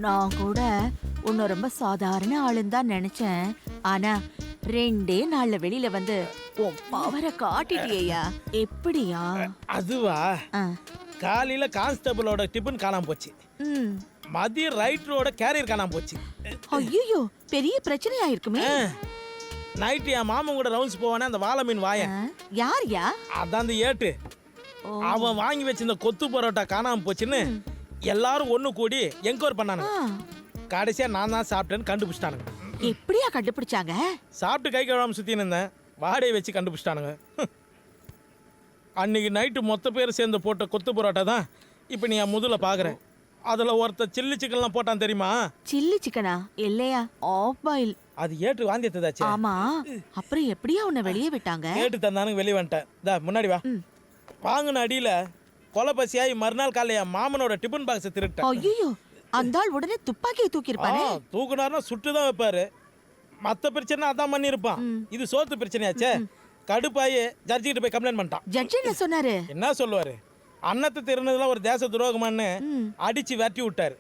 நான் கூட உன்னை ரொம்ப சாதாரண ஆளுன்னு தான் நினைச்சேன். ஆனா 2 நாள்ல வெளியில வந்து உன் பவரை காட்டிட்டியா? எப்படியா? அதுவா, ஆ, காலையில கான்ஸ்டபிளோட டிபன் காணாம போச்சு, ம். மதியம் ரைட்டரோட கேரியர் காணாம போச்சு, ஐயோ, பெரிய பிரச்சனையா இருக்குமே. நைட்டு என் மாமன் கூட ரவுண்ட்ஸ் போவானே அந்த வாழை மீன் வாயன், யார்யா? அதான் அந்த ஏட்டு, ஓ. அவன் வாங்கி வச்சிருந்த கொத்து பரோட்டா காணாம போச்சுன்னு எல்லாரும் ஒண்ணு கூடி என்கொயர் பண்ணானுங்க. ஆ, கடைசியா நான் தான் சாப்பிட்டேன்னு கண்டுபிடிச்சிட்டானுங்க. எப்படியா கண்டுபிடிச்சாங்க? சாப்பிட்டு கை கழுவாம சுத்தின்னு இருந்தேன், வாடையை வச்சு கண்டுபிடிச்சிட்டானுங்க. அன்னைக்கு நைட்டு மொத்த பேர் சேர்ந்து போட்ட கொத்து பரோட்டா தான் இப்போ நீ என் முதல்ல பார்க்குறேன். அதில் ஒருத்தர் சில்லி சிக்கன்லாம் போட்டான் தெரியுமா? சில்லி சிக்கனா? இல்லையா, ஆஃப் பாயில். அது ஏட்டு வாந்தி எடுத்ததாச்சு. ஆமா, அப்புறம் எப்படியா உன்னை வெளியே விட்டாங்க? ஏட்டு தந்தானுங்க, வெளியே வந்துட்டேன். தா முன்னாடி வா. ம். வாங்கின அடியில் கொலை பசியாகி மறுநாள் காலையில் என் மாமனோட டிஃபன் பாக்ஸை திருட்டேன். ஐயோ, அந்த ஆள் உடனே துப்பாக்கியை தூக்கிருப்பானே. தூக்குனாருன்னா சுட்டு தான் வைப்பாரு. மற்ற பிரச்சனை அதான் பண்ணியிருப்பான். இது சோத்து பிரச்சனையாச்சே. கடுப்பாயி ஜட்ஜிக்கிட்ட போய் கம்ப்ளைண்ட் பண்ணிட்டான். ஜட்ஜ் என்ன சொன்னாரு? என்ன சொல்லுவாரு, அன்னத்தை திருநதுலாம் ஒரு தேச துரோகமான்னு அடிச்சு விரட்டி விட்டாரு.